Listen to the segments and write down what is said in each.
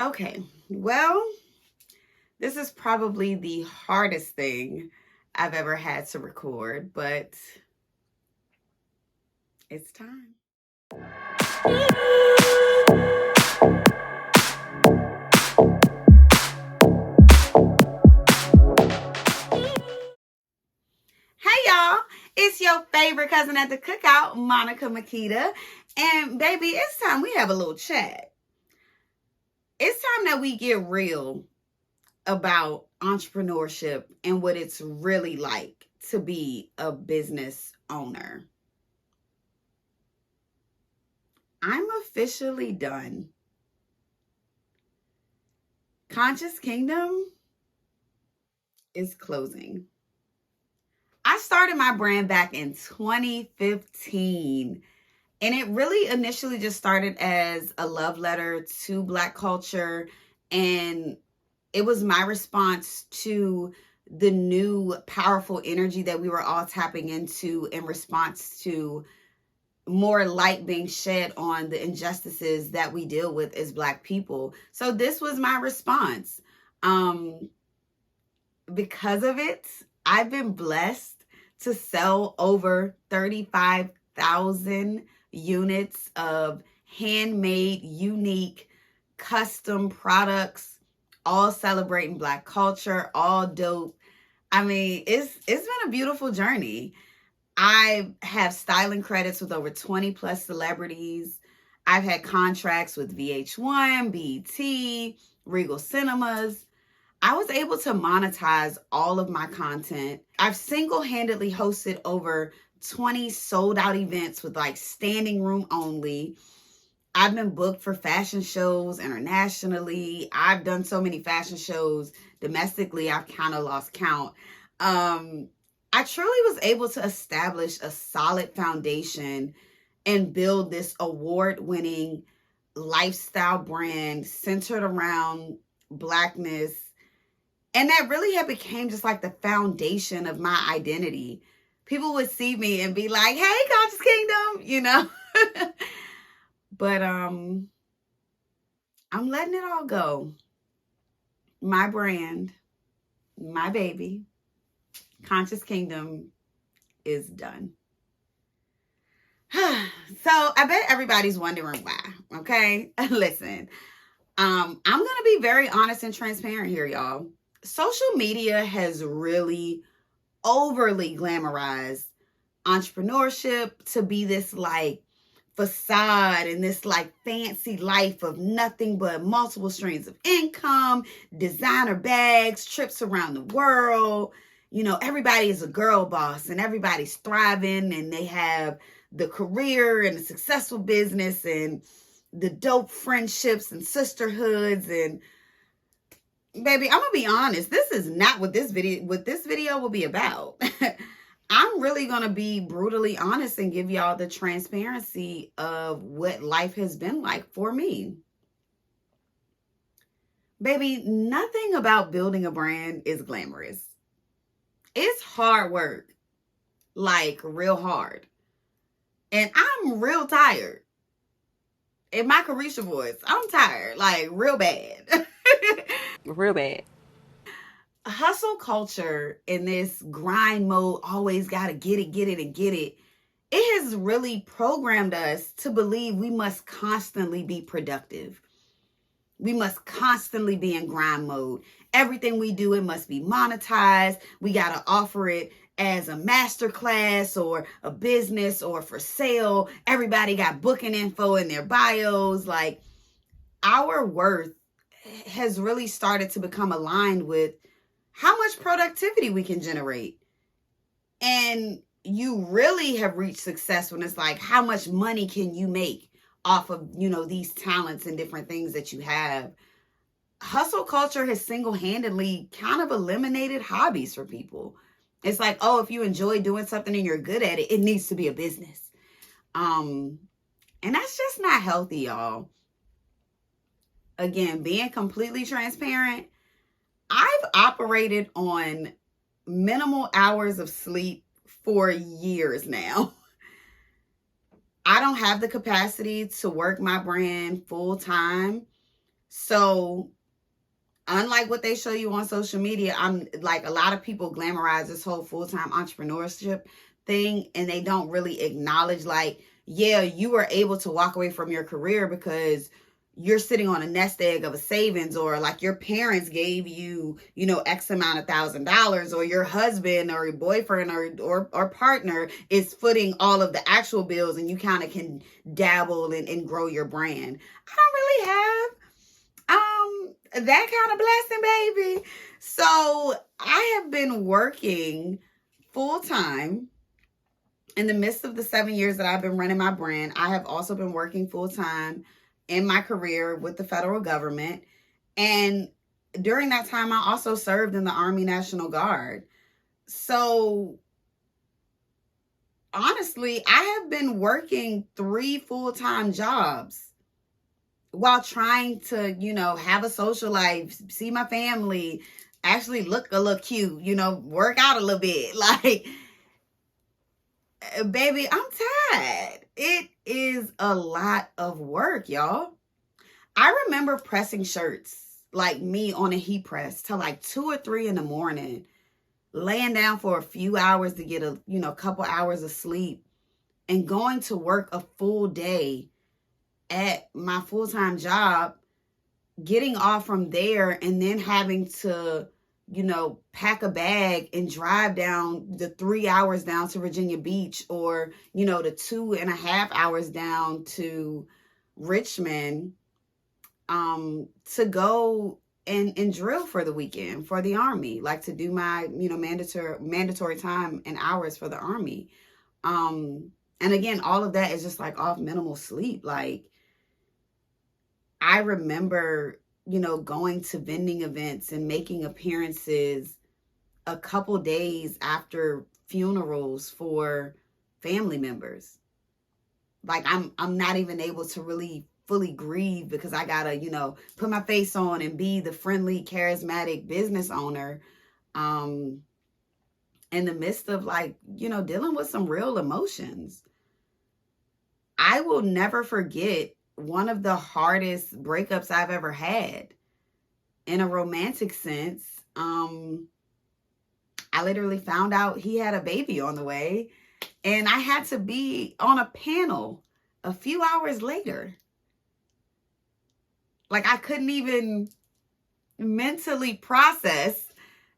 Okay, well, this is probably the hardest thing I've ever had to record, but it's time. Hey y'all, it's your favorite cousin at the cookout, Monica Makita. And baby, it's time we have a little chat. It's time that we get real about entrepreneurship and what it's really like to be a business owner. I'm officially done. Conscious Kingdom is closing. I started my brand back in 2015, and it really initially just started as a love letter to Black culture, and it was my response to the new powerful energy that we were all tapping into in response to more light being shed on the injustices that we deal with as Black people. So this was my response. Because of it, I've been blessed to sell over 35,000 units of handmade, unique, custom products, all celebrating Black culture, all dope. I mean, it's been a beautiful journey. I have styling credits with over 20 plus celebrities. I've had contracts with VH1, BET, Regal Cinemas. I was able to monetize all of my content. I've single-handedly hosted over 20 sold out events with like standing room only. I've been booked for fashion shows internationally. I've done so many fashion shows domestically, I've kind of lost count. I truly was able to establish a solid foundation and build this award-winning lifestyle brand centered around Blackness. And that really had became just like the foundation of my identity. People would see me and be like, hey, Conscious Kingdom, But I'm letting it all go. My brand, my baby, Conscious Kingdom is done. So I bet everybody's wondering why, okay? Listen, I'm going to be very honest and transparent here, y'all. Social media has really overly glamorized entrepreneurship to be this like facade and this like fancy life of nothing but multiple streams of income, designer bags, trips around the world. Everybody is a girl boss and everybody's thriving and they have the career and the successful business and the dope friendships and sisterhoods. And baby, I'm gonna be honest, this is not what this video will be about. I'm really gonna be brutally honest and give y'all the transparency of what life has been like for me. Baby, nothing about building a brand is glamorous. It's hard work, like real hard. And I'm real tired. In my Carisha voice, I'm tired, like real bad. Real bad. Hustle culture in this grind mode, always gotta get it, and get it. It has really programmed us to believe we must constantly be productive. We must constantly be in grind mode. Everything we do, it must be monetized. We got to offer it as a masterclass or a business or for sale. Everybody got booking info in their bios. Like, our worth has really started to become aligned with how much productivity we can generate. And you really have reached success when it's like, how much money can you make off of, these talents and different things that you have. Hustle culture has single-handedly kind of eliminated hobbies for people. It's like, oh, if you enjoy doing something and you're good at it, it needs to be a business. And that's just not healthy, y'all. Again, being completely transparent, I've operated on minimal hours of sleep for years now. I don't have the capacity to work my brand full time. So unlike what they show you on social media, I'm like, a lot of people glamorize this whole full-time entrepreneurship thing, and they don't really acknowledge, like, yeah, you were able to walk away from your career because you're sitting on a nest egg of a savings, or like your parents gave you, X amount of $1,000, or your husband or your boyfriend or partner is footing all of the actual bills, and you kind of can dabble and grow your brand. I don't really have that kind of blessing, baby. So I have been working full time in the midst of the 7 years that I've been running my brand. I have also been working full time in my career with the federal government. And during that time, I also served in the Army National Guard. So honestly, I have been working 3 full-time jobs while trying to, have a social life, see my family, actually look a little cute, work out a little bit. Like, baby, I'm tired. It is a lot of work, y'all. I remember pressing shirts like me on a heat press till like 2 or 3 in the morning, laying down for a few hours to get a couple hours of sleep, and going to work a full day at my full-time job, getting off from there, and then having to, pack a bag and drive down the 3 hours down to Virginia Beach, or, the 2.5 hours down to Richmond, to go and drill for the weekend for the Army, like to do my, mandatory time and hours for the Army. And again, all of that is just like off minimal sleep. Like, I remember, going to vending events and making appearances a couple days after funerals for family members. Like, I'm not even able to really fully grieve because I gotta, put my face on and be the friendly, charismatic business owner, in the midst of, like, dealing with some real emotions. I will never forget one of the hardest breakups I've ever had in a romantic sense. I literally found out he had a baby on the way, and I had to be on a panel a few hours later. Like, I couldn't even mentally process,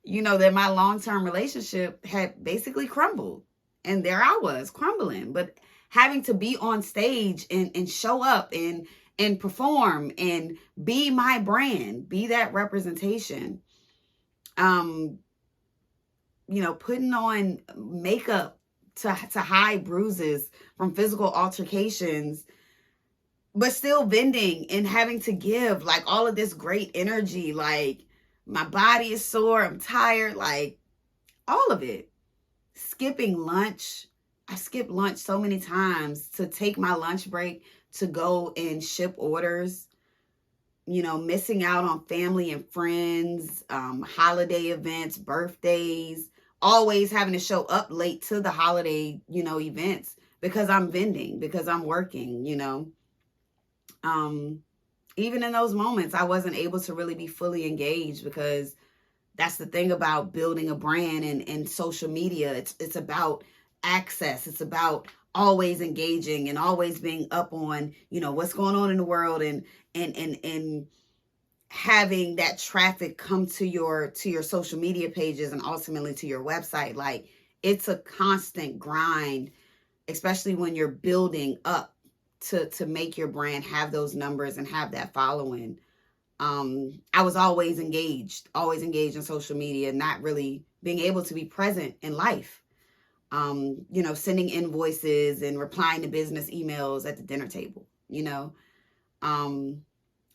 that my long-term relationship had basically crumbled. And there I was, crumbling. But having to be on stage and show up and perform and be my brand, be that representation. Putting on makeup to hide bruises from physical altercations, but still vending and having to give like all of this great energy. Like, my body is sore, I'm tired, like all of it. Skipping lunch. I skipped lunch so many times to take my lunch break to go and ship orders. Missing out on family and friends, holiday events, birthdays, always having to show up late to the holiday, events because I'm vending, because I'm working, even in those moments, I wasn't able to really be fully engaged, because that's the thing about building a brand and social media. It's about access. It's about always engaging and always being up on, what's going on in the world, and having that traffic come to your social media pages and ultimately to your website. Like, it's a constant grind, especially when you're building up to make your brand have those numbers and have that following. I was always engaged in social media, not really being able to be present in life. Sending invoices and replying to business emails at the dinner table, because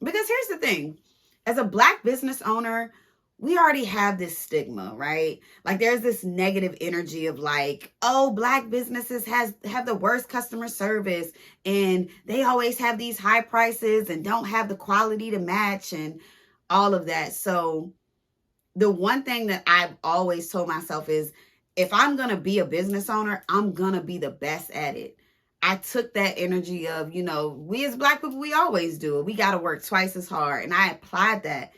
here's the thing, as a Black business owner, we already have this stigma, right? Like, there's this negative energy of like, oh, Black businesses have the worst customer service, and they always have these high prices and don't have the quality to match and all of that. So the one thing that I've always told myself is, if I'm going to be a business owner, I'm going to be the best at it. I took that energy of, we as Black people, we always do it. We got to work twice as hard. And I applied that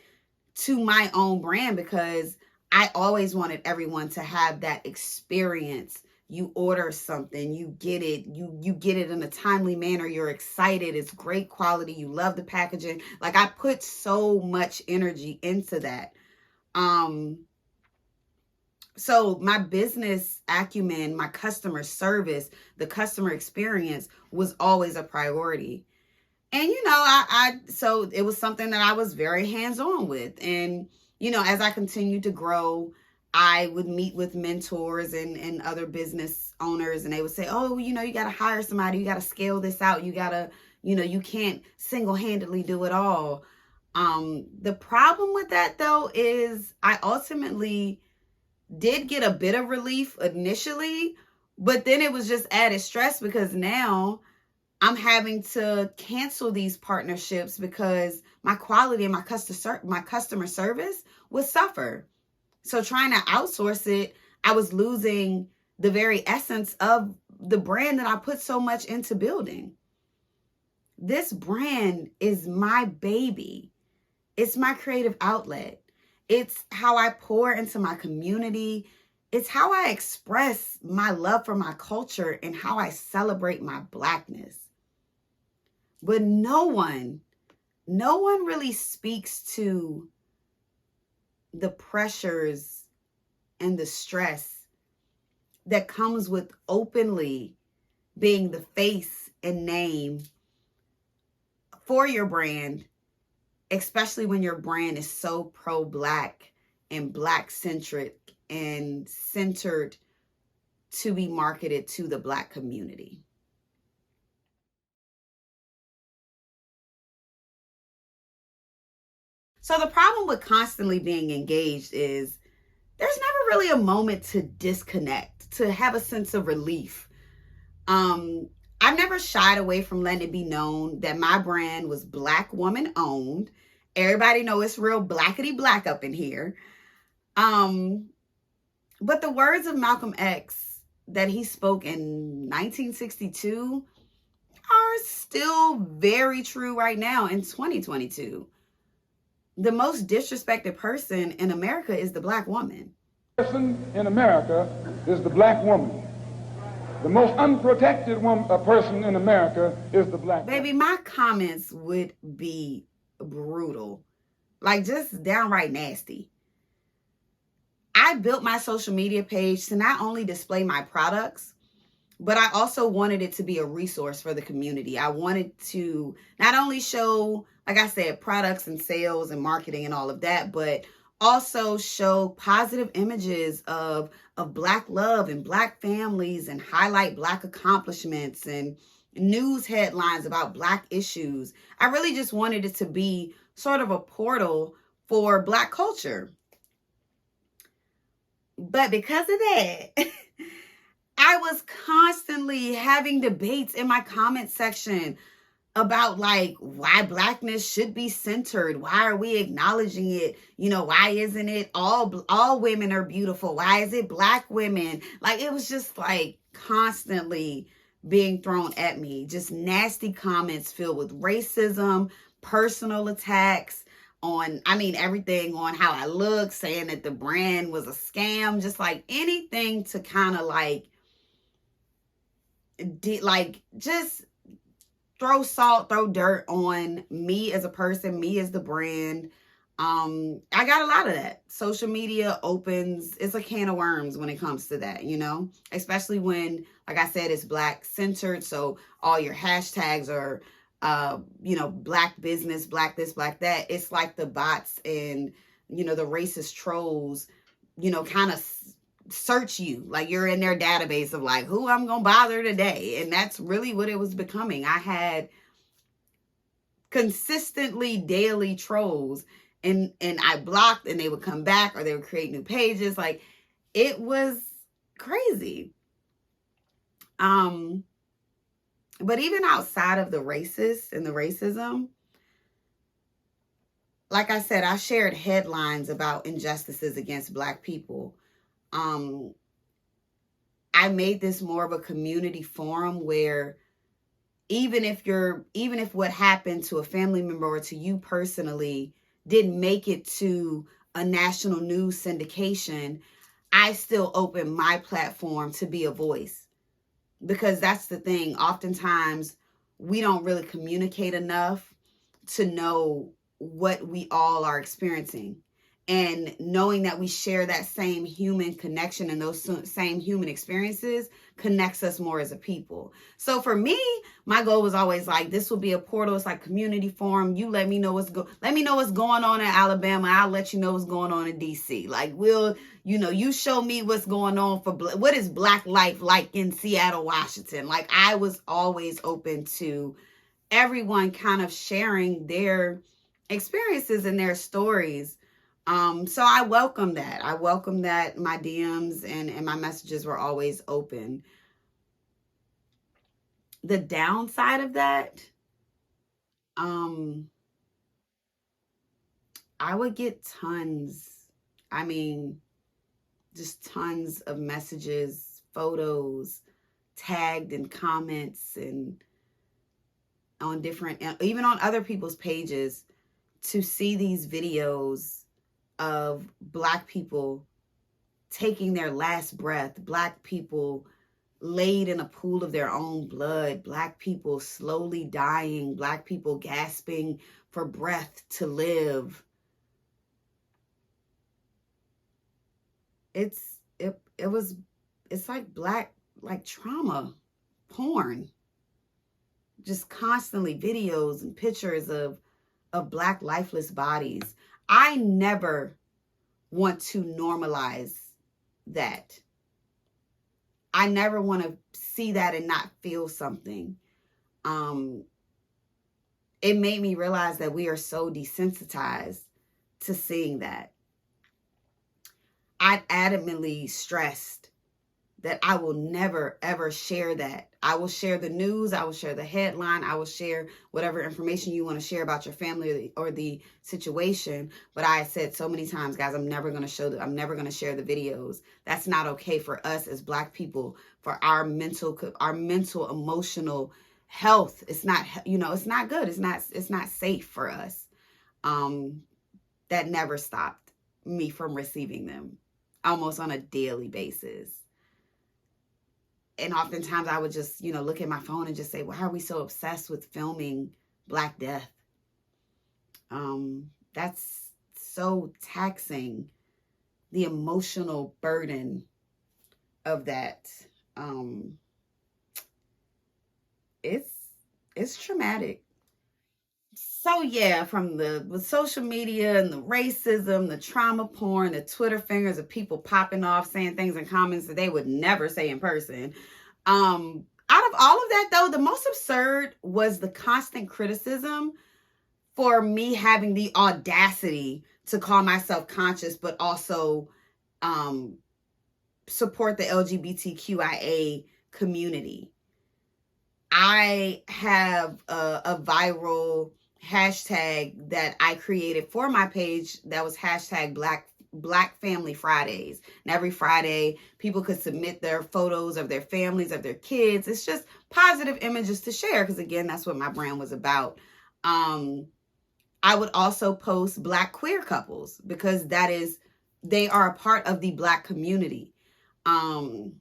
to my own brand because I always wanted everyone to have that experience. You order something, you get it, you get it in a timely manner, you're excited, it's great quality, you love the packaging. Like, I put so much energy into that. So my business acumen, my customer service, the customer experience was always a priority. And, so it was something that I was very hands-on with. And, as I continued to grow, I would meet with mentors and other business owners, and they would say, oh, you got to hire somebody, you got to scale this out. You got to, you can't single-handedly do it all. The problem with that, though, is I ultimately did get a bit of relief initially, but then it was just added stress because now I'm having to cancel these partnerships because my quality and my customer service would suffer. So trying to outsource it, I was losing the very essence of the brand that I put so much into building. This brand is my baby. It's my creative outlet. It's how I pour into my community. It's how I express my love for my culture and how I celebrate my Blackness. But no one really speaks to the pressures and the stress that comes with openly being the face and name for your brand, especially when your brand is so pro-Black and Black-centric and centered to be marketed to the Black community. So the problem with constantly being engaged is there's never really a moment to disconnect, to have a sense of relief. I've never shied away from letting it be known that my brand was Black woman owned. Everybody know it's real blackety black up in here. But the words of Malcolm X that he spoke in 1962 are still very true right now in 2022. The most disrespected person in America is the Black woman. The person in America is the Black woman. The most unprotected person in America is the Black woman. Baby, my comments would be brutal. Like, just downright nasty. I built my social media page to not only display my products, but I also wanted it to be a resource for the community. I wanted to not only show, like I said, products and sales and marketing and all of that, but also show positive images of Black love and Black families and highlight Black accomplishments and news headlines about Black issues. I really just wanted it to be sort of a portal for Black culture. But because of that, I was constantly having debates in my comment section about like why Blackness should be centered. Why are we acknowledging it? Why isn't it all women are beautiful? Why is it Black women? Like, it was just like constantly being thrown at me. Just nasty comments filled with racism, personal attacks on, everything on how I look, saying that the brand was a scam, just like anything to kind of just throw salt, throw dirt on me as a person, me as the brand. I got a lot of that. Social media it's a can of worms when it comes to that, especially when, like I said, it's Black centered. So all your hashtags are, Black business, Black this, Black that. It's like the bots and, the racist trolls, kind of search you, like you're in their database of like, who I'm gonna bother today. And that's really what it was becoming. I had consistently daily trolls and I blocked, and they would come back or they would create new pages. Like, it was crazy. But even outside of the racist and the racism, like I said, I shared headlines about injustices against Black people. I made this more of a community forum where even if what happened to a family member or to you personally didn't make it to a national news syndication, I still open my platform to be a voice. Because that's the thing. Oftentimes, we don't really communicate enough to know what we all are experiencing. And knowing that we share that same human connection and those same human experiences connects us more as a people. So for me, my goal was always like, this will be a portal. It's like community forum. You let me know what's going on in Alabama. I'll let you know what's going on in DC. Like you show me what's going on what is Black life like in Seattle, Washington. Like I was always open to everyone kind of sharing their experiences and their stories. So I welcome that. I welcome that my DMs and my messages were always open. The downside of that, I would get just tons of messages, photos, tagged in comments and on even on other people's pages, to see these videos of Black people taking their last breath, Black people laid in a pool of their own blood, Black people slowly dying, Black people gasping for breath to live. It's like trauma porn. Just constantly videos and pictures of Black lifeless bodies. I never want to normalize that. I never want to see that and not feel something. It made me realize that we are so desensitized to seeing that. I adamantly stressed that I will never, ever share that. I will share the news. I will share the headline. I will share whatever information you want to share about your family or the situation. But I said so many times, guys, I'm never going to share the videos. That's not okay for us as Black people, for our mental, emotional health. It's not, it's not good. It's not safe for us. That never stopped me from receiving them almost on a daily basis. And oftentimes I would just, look at my phone and just say, why are we so obsessed with filming Black death? That's so taxing, the emotional burden of that. It's traumatic. So yeah, from the social media and the racism, the trauma porn, the Twitter fingers of people popping off, saying things in comments that they would never say in person. Out of all of that though, the most absurd was the constant criticism for me having the audacity to call myself conscious, but also support the LGBTQIA community. I have a viral hashtag that I created for my page that was hashtag Black Family Fridays. And every Friday, people could submit their photos of their families, of their kids. It's just positive images to share, because again, that's what my brand was about. I would also post Black queer couples, because they are a part of the Black community. And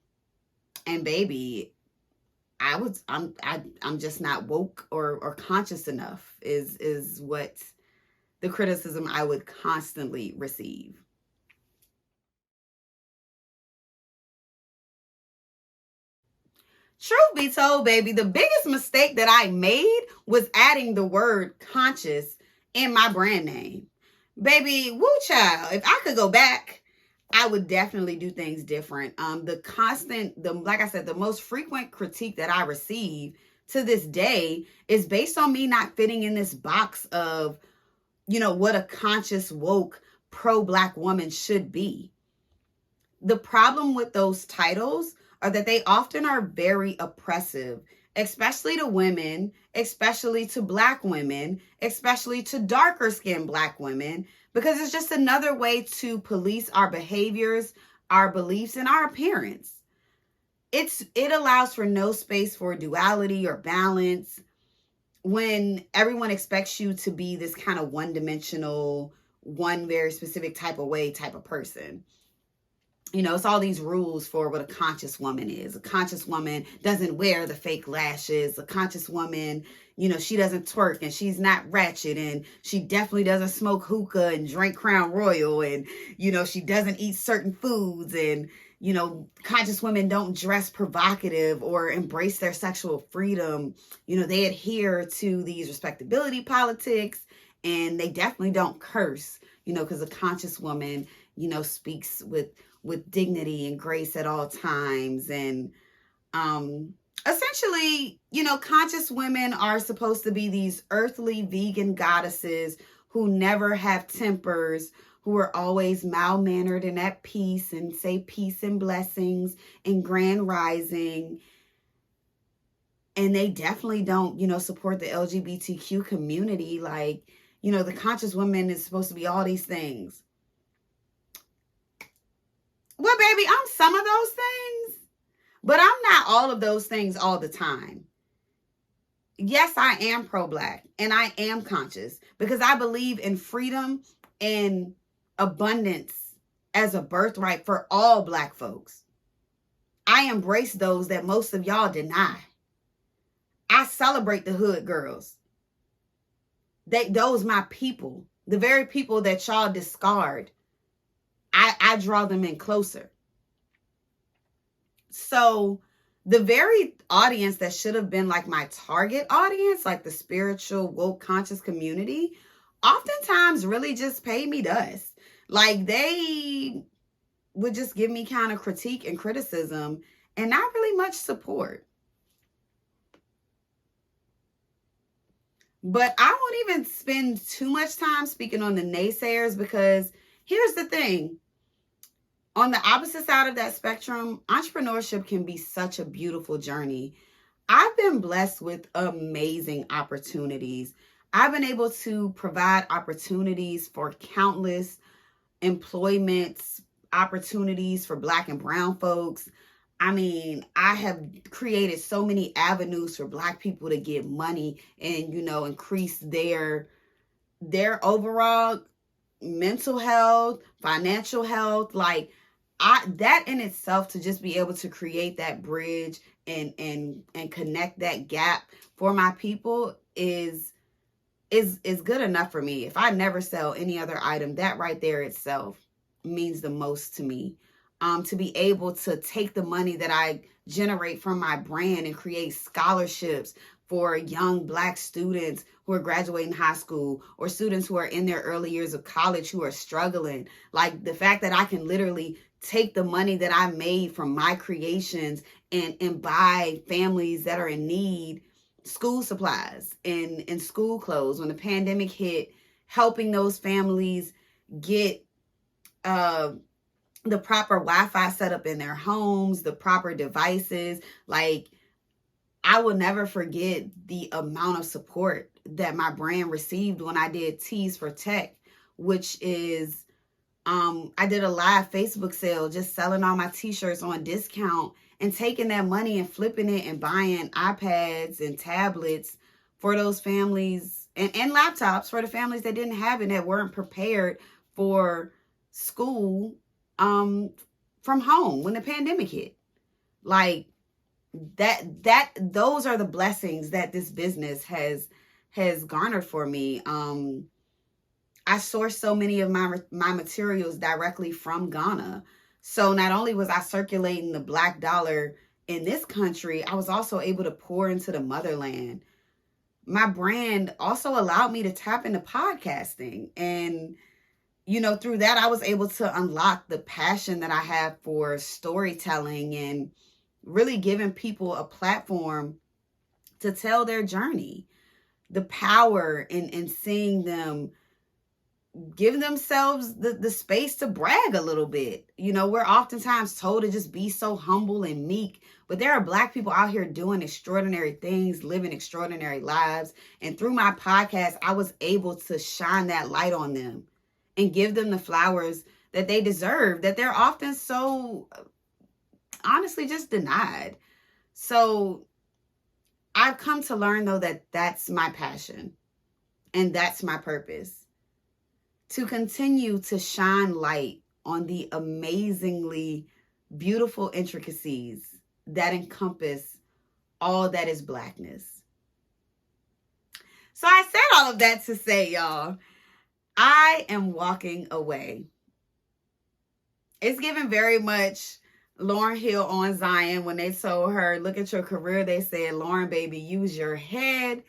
baby, I'm just not woke or conscious enough is what the criticism I would constantly receive. Truth be told, baby, the biggest mistake that I made was adding the word conscious in my brand name. Baby, woo child, if I could go back, I would definitely do things different. Like I said, the most frequent critique that I receive to this day is based on me not fitting in this box of, what a conscious, woke, pro-Black woman should be. The problem with those titles are that they often are very oppressive, especially to women, especially to Black women, especially to darker skinned Black women, because it's just another way to police our behaviors, our beliefs, and our appearance. it allows for no space for duality or balance when everyone expects you to be this kind of one-dimensional, one very specific type of way type of person. You know, it's all these rules for what a conscious woman is. A conscious woman doesn't wear the fake lashes. A conscious woman, you know, she doesn't twerk and she's not ratchet, and she definitely doesn't smoke hookah and drink Crown Royal, and, you know, she doesn't eat certain foods, and, you know, conscious women don't dress provocative or embrace their sexual freedom. You know, they adhere to these respectability politics, and they definitely don't curse, you know, because a conscious woman, you know, speaks with dignity and grace at all times. And essentially, you know, conscious women are supposed to be these earthly vegan goddesses who never have tempers, who are always mild-mannered and at peace and say peace and blessings and grand rising. And they definitely don't, you know, support the LGBTQ community. Like, you know, the conscious woman is supposed to be all these things. Well, baby, I'm some of those things, but I'm not all of those things all the time. Yes, I am pro-Black and I am conscious because I believe in freedom and abundance as a birthright for all Black folks. I embrace those that most of y'all deny. I celebrate the hood girls. Those my people, the very people that y'all discard. I draw them in closer. So the very audience that should have been like my target audience, like the spiritual, woke, conscious community, oftentimes really just pay me dust. Like they would just give me kind of critique and criticism and not really much support. But I won't even spend too much time speaking on the naysayers, because here's the thing. On the opposite side of that spectrum, entrepreneurship can be such a beautiful journey. I've been blessed with amazing opportunities. I've been able to provide opportunities for countless employment opportunities for Black and brown folks. I mean, I have created so many avenues for Black people to get money and, you know, increase their overall mental health, financial health. Like that in itself, to just be able to create that bridge and connect that gap for my people is good enough for me. If I never sell any other item, that right there itself means the most to me. To be able to take the money that I generate from my brand and create scholarships for young Black students who are graduating high school, or students who are in their early years of college who are struggling. Like the fact that I can literally take the money that I made from my creations and buy families that are in need school supplies and school clothes. When the pandemic hit, helping those families get the proper Wi-Fi set up in their homes, the proper devices. Like, I will never forget the amount of support that my brand received when I did Tees for Tech, which is, I did a live Facebook sale, just selling all my t-shirts on discount and taking that money and flipping it and buying iPads and tablets for those families, and laptops for the families that didn't have it, that weren't prepared for school from home when the pandemic hit. Like those are the blessings that this business has garnered for me. I sourced so many of my materials directly from Ghana. So not only was I circulating the Black dollar in this country, I was also able to pour into the motherland. My brand also allowed me to tap into podcasting. And, you know, through that, I was able to unlock the passion that I have for storytelling and really giving people a platform to tell their journey. The power in seeing them give themselves the space to brag a little bit. You know, we're oftentimes told to just be so humble and meek, but there are Black people out here doing extraordinary things, living extraordinary lives. And through my podcast, I was able to shine that light on them and give them the flowers that they deserve, that they're often so honestly just denied. So I've come to learn, though, that that's my passion and that's my purpose, to continue to shine light on the amazingly beautiful intricacies that encompass all that is Blackness. So I said all of that to say, y'all, I am walking away. It's given very much Lauryn Hill on Zion when they told her, look at your career. They said, Lauryn, baby, use your head.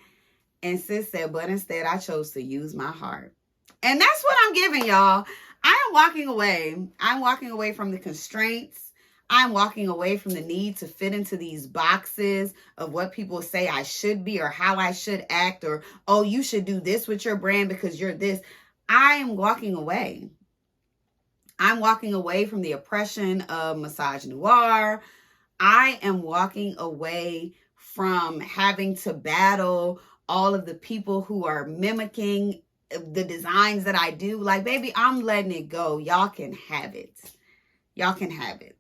And sis said, but instead I chose to use my heart. And that's what I'm giving y'all. I am walking away. I'm walking away from the constraints. I'm walking away from the need to fit into these boxes of what people say I should be or how I should act, or, oh, you should do this with your brand because you're this. I am walking away. I'm walking away from the oppression of misogynoir. I am walking away from having to battle all of the people who are mimicking the designs that I do. Like, baby, I'm letting it go. Y'all can have it. Y'all can have it.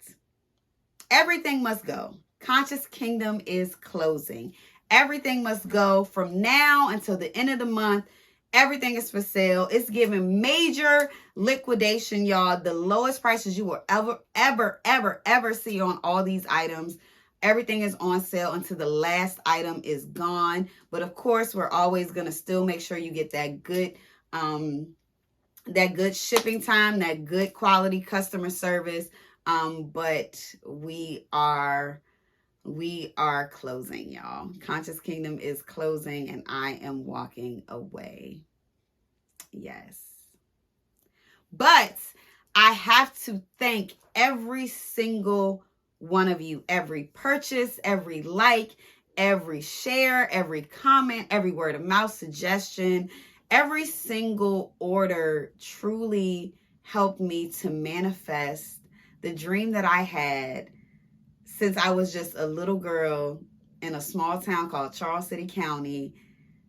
Everything must go. Conscious Kingdom is closing. Everything must go from now until the end of the month. Everything is for sale. It's giving major liquidation, y'all. The lowest prices you will ever see on all these items. Everything is on sale until the last item is gone. But of course, we're always going to still make sure you get that good shipping time, that good quality customer service. But we are closing, y'all. Conscious Kingdom is closing and I am walking away. Yes. But I have to thank every single one of you. Every purchase, every like, every share, every comment, every word of mouth suggestion, every single order truly helped me to manifest the dream that I had since I was just a little girl in a small town called Charles City County,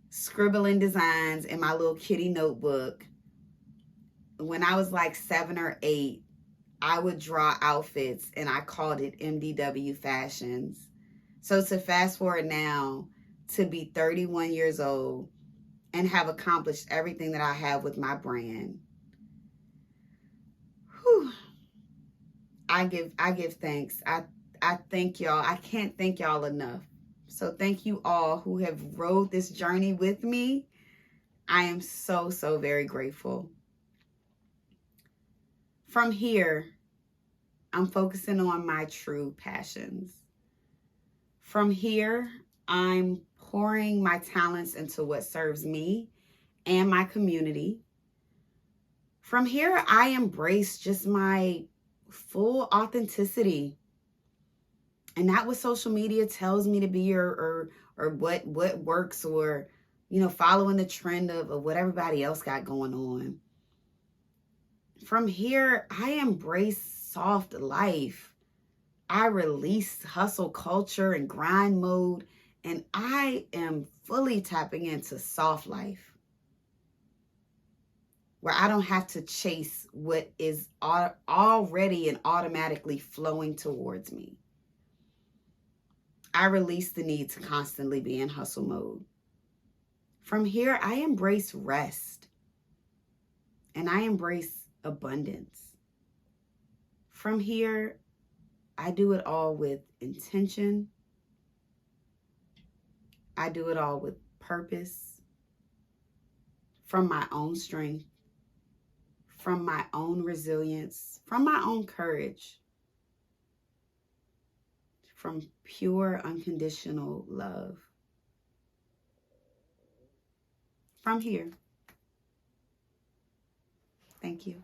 scribbling designs in my little kitty notebook. When I was like 7 or 8, I would draw outfits and I called it MDW Fashions. So to fast forward now to be 31 years old and have accomplished everything that I have with my brand. Whew. I give thanks. I thank y'all. I can't thank y'all enough. So thank you all who have rode this journey with me. I am so very grateful. From here, I'm focusing on my true passions. From here, I'm pouring my talents into what serves me and my community. From here, I embrace just my full authenticity. And not what social media tells me to be or what works, or, following the trend of what everybody else got going on. From here, I embrace soft life. I release hustle culture and grind mode, and I am fully tapping into soft life, where I don't have to chase what is already and automatically flowing towards me. I release the need to constantly be in hustle mode. From here, I embrace rest and I embrace abundance. From here, I do it all with intention. I do it all with purpose, from my own strength, from my own resilience, from my own courage, from pure unconditional love. From here. Thank you.